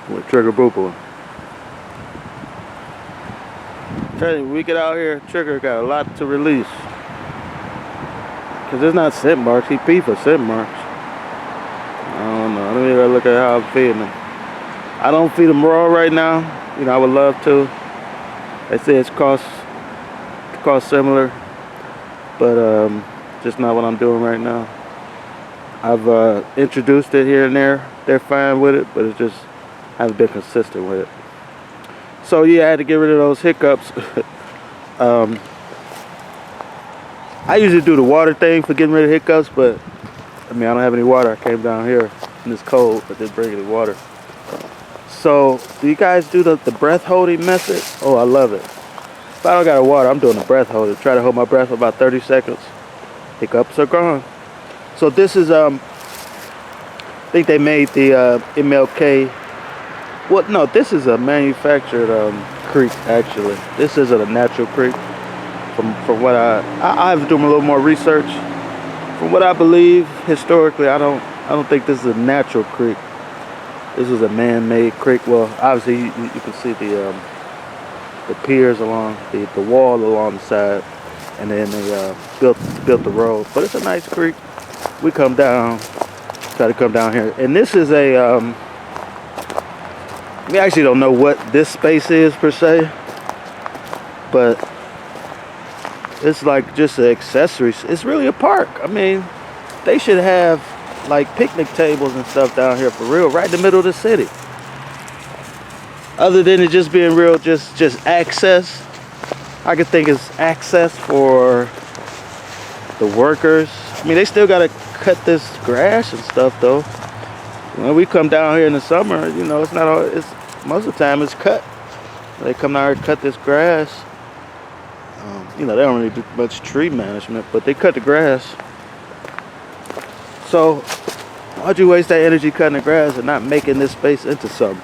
with Trigger Boople. Tell you, when we get out here, Trigger got a lot to release. Cause it's not scent marks. He pee for scent marks. I don't know. Let me go look at how I'm feeding him. I don't feed him raw right now. You know, I would love to. They say it's cost similar, but just not what I'm doing right now. I've introduced it here and there. They're fine with it, but it just haven't been consistent with it. So yeah, I had to get rid of those hiccups. I usually do the water thing for getting rid of hiccups, but I mean, I don't have any water. I came down here and it's cold, but didn't bring any water. So, do you guys do the breath holding method? Oh, I love it. If I don't got water, I'm doing the breath holding. Try to hold my breath for about 30 seconds. Hiccups are gone. So this is, I think they made the MLK. Well, no, this is a manufactured creek, actually. This isn't a natural creek. From what I have to do a little more research. From what I believe, historically, I don't think this is a natural creek. This is a man-made creek. Well, obviously you can see the piers along the wall along the side, and then they built the road. But it's a nice creek. We come down, try to come down here, and this is a we actually don't know what this space is per se, but it's like just an accessory. It's really a park. I mean, they should have like picnic tables and stuff down here for real, right in the middle of the city. Other than it just being real, just access. I could think it's access for the workers. I mean, they still gotta cut this grass and stuff though. When we come down here in the summer, you know, it's not all. It's most of the time it's cut. They come down here and cut this grass. You know, they don't really do much tree management, but they cut the grass. So why'd you waste that energy cutting the grass and not making this space into something?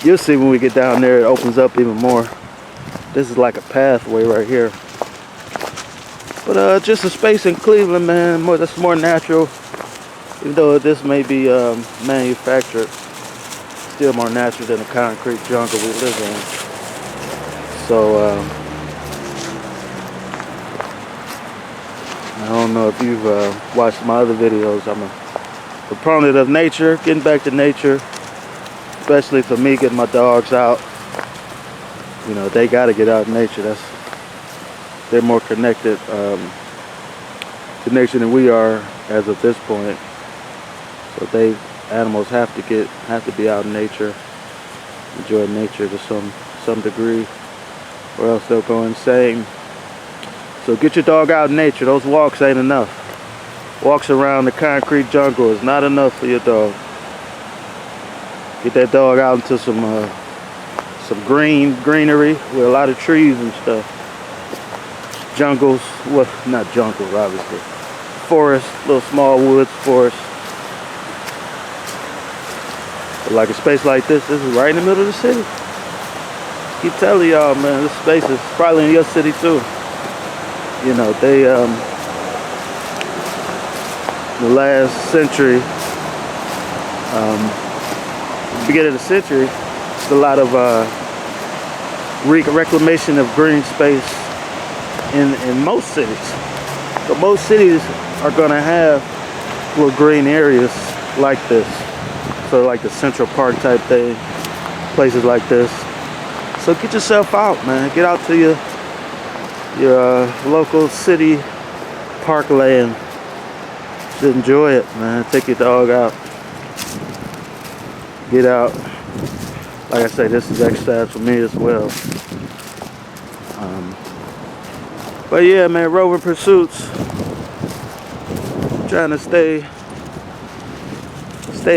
You'll see when we get down there, it opens up even more. This is like a pathway right here. But just a space in Cleveland, man, that's more natural. Even though this may be manufactured, still more natural than the concrete jungle we live in. So I don't know if you've watched my other videos. I'm a proponent of nature, getting back to nature, especially for me getting my dogs out. You know, they got to get out in nature. They're more connected to nature than we are as of this point. So animals have to be out in nature, enjoy nature to some degree, or else they'll go insane. So get your dog out in nature. Those walks ain't enough. Walks around the concrete jungle is not enough for your dog. Get that dog out into some greenery with a lot of trees and stuff. Jungles, well, not jungles, obviously. Forest, little small woods, forest. But like a space like this is right in the middle of the city. Keep telling y'all, man, this space is probably in your city too. You know, they, the last century, beginning of the century, there's a lot of reclamation of green space in most cities. So most cities are gonna have little green areas like this. So like the Central Park type thing, places like this. So get yourself out, man. Get out to your local city parkland. Just enjoy it, man. Take your dog out. Get out. Like I say, this is exercise for me as well. But yeah, man, roving pursuits. Trying to stay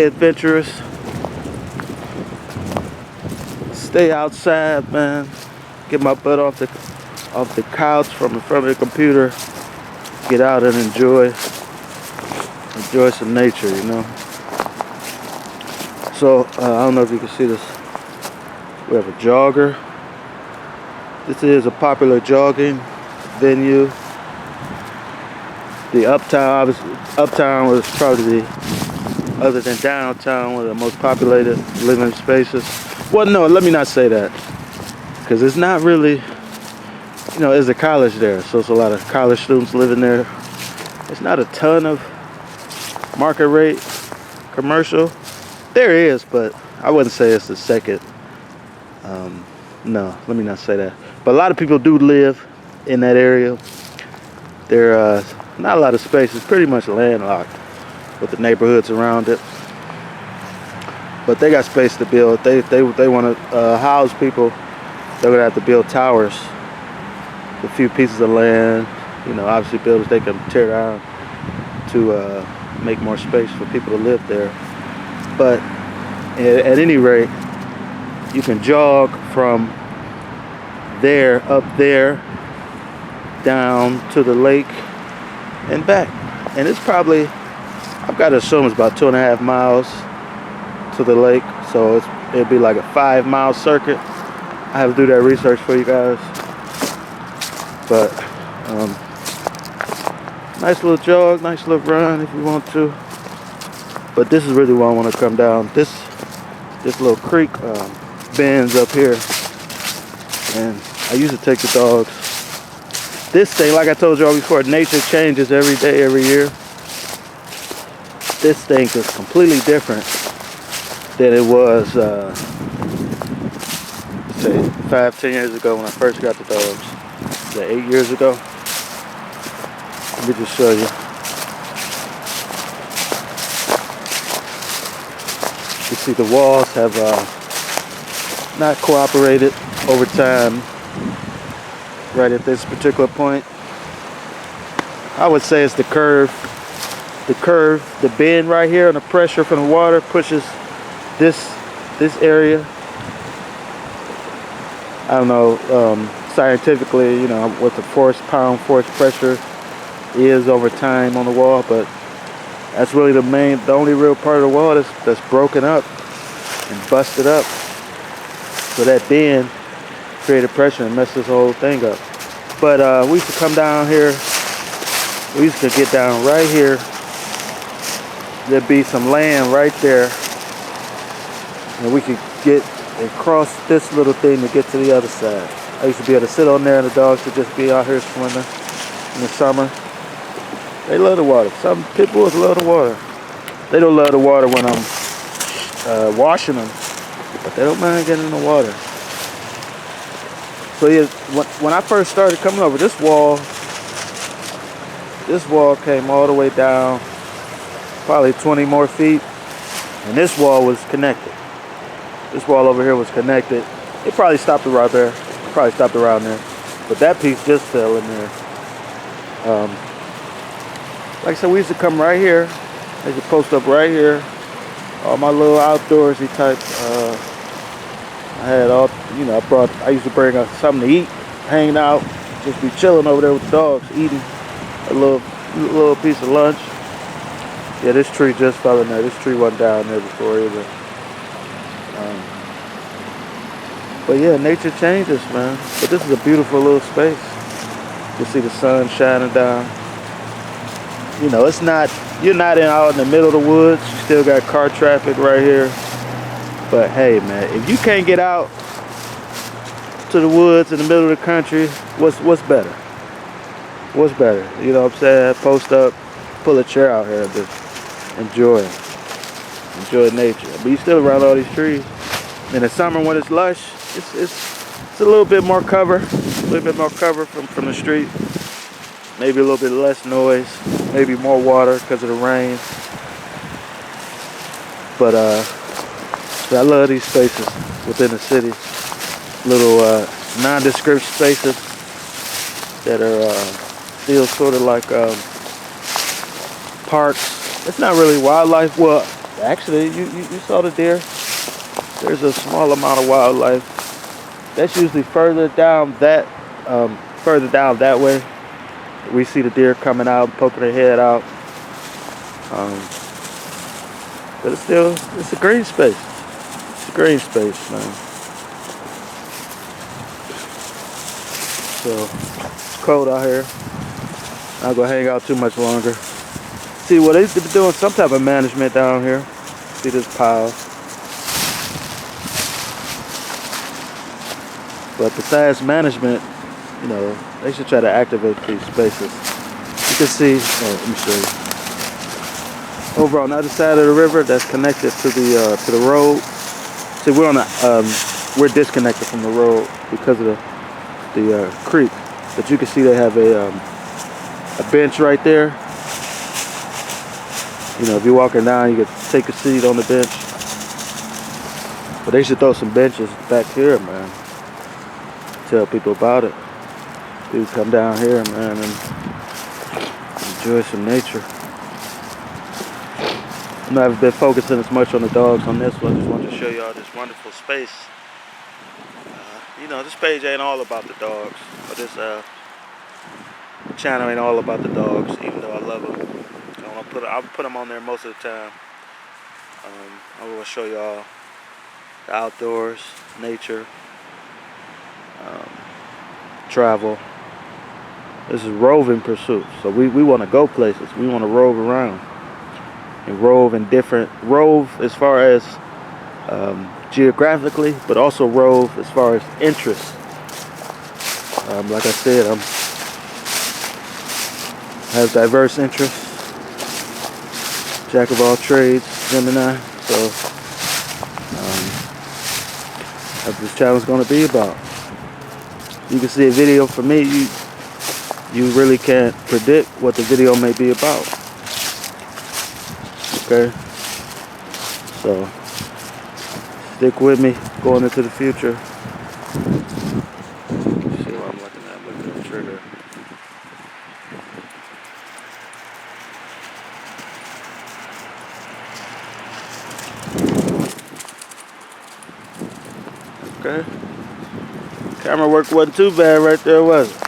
adventurous. Stay outside, man. Get my butt off the couch from in front of the computer. Get out and enjoy some nature, you know. So I don't know if you can see this. We have a jogger. This is a popular jogging venue. The Uptown was probably other than downtown, one of the most populated living spaces. Well, no, let me not say that, because it's not really, you know, there's a college there, so it's a lot of college students living there. It's not a ton of market rate commercial. There is, but I wouldn't say it's the second. No, let me not say that. But a lot of people do live in that area. There not a lot of space. It's pretty much landlocked with the neighborhoods around it. But they got space to build. They want to house people. They're gonna have to build towers. A few pieces of land, you know, obviously buildings they can tear down to make more space for people to live there. But at any rate, you can jog from there, up there, down to the lake and back. And it's probably, I've got to assume it's about 2.5 miles to the lake. So it'd be like a 5-mile circuit. I have to do that research for you guys. But nice little jog, nice little run if you want to. But this is really where I want to come down. This little creek bends up here, and I used to take the dogs. This thing, like I told y'all before, nature changes every day, every year. This thing is completely different than it was, say, 5-10 years ago when I first got the dogs. 8 years ago. Let me just show you. You see the walls have not cooperated over time. Right at this particular point, I would say it's the curve, the bend right here, and the pressure from the water pushes this area. I don't know. Scientifically, you know, what the pound force pressure is over time on the wall, but that's really the only real part of the wall that's broken up and busted up. So that bend created pressure and messed this whole thing up. But we used to come down here. We used to get down right here. There'd be some land right there, and we could get and cross this little thing to get to the other side. I used to be able to sit on there and the dogs would just be out here swimming in the summer. They love the water. Some pit bulls love the water. They don't love the water when I'm washing them, but they don't mind getting in the water. So yeah, when I first started coming over, this wall came all the way down, probably 20 more feet, and this wall was connected. This wall over here was connected. It probably stopped right there. Probably stopped around there, but that piece just fell in there. Like I said, we used to come right here. I used to post up right here. All my little outdoorsy type. I had all, you know, I used to bring us something to eat, hanging out, just be chilling over there with the dogs, eating a little piece of lunch. Yeah, this tree just fell in there. This tree wasn't down there before either. But yeah, nature changes, man. But this is a beautiful little space. You see the sun shining down. You know, you're not out in the middle of the woods. You still got car traffic right here. But hey, man, if you can't get out to the woods in the middle of the country, what's better? What's better? You know what I'm saying? Post up, pull a chair out here and just enjoy nature. But you still around all these trees. In the summer when it's lush, it's a little bit more cover, from the street. Maybe a little bit less noise, maybe more water because of the rain. But I love these spaces within the city. Little nondescript spaces that are still sort of like parks. It's not really wildlife. Well, actually, you saw the deer. There's a small amount of wildlife. That's usually further down that way. We see the deer coming out, poking their head out. But it's a green space. It's a green space, man. So it's cold out here. I'm not gonna hang out too much longer. See, well, they've been doing some type of management down here. See this pile. But besides management, you know, they should try to activate these spaces. You can see, let me show you. Over on the other side of the river that's connected to the road. See, we're disconnected from the road because of the creek. But you can see they have a bench right there. You know, if you're walking down, you can take a seat on the bench. But they should throw some benches back here, man. Tell people about it. People come down here, man, and enjoy some nature. I haven't been focusing as much on the dogs on this one. Just wanted to show y'all this wonderful space. You know, this page ain't all about the dogs, but this channel ain't all about the dogs, even though I love them. So I'll put them on there most of the time. I will show y'all the outdoors, nature, travel. This is roving pursuits. So we want to go places. We want to rove around and rove as far as geographically, but also rove as far as interest. Like I said, have diverse interests. Jack of all trades, Gemini. So that's what this channel is going to be about. You can see a video from me. You really can't predict what the video may be about. Okay, so stick with me going into the future. See what I'm looking at. Look at the trigger. Okay. Camera work wasn't too bad right there, was it?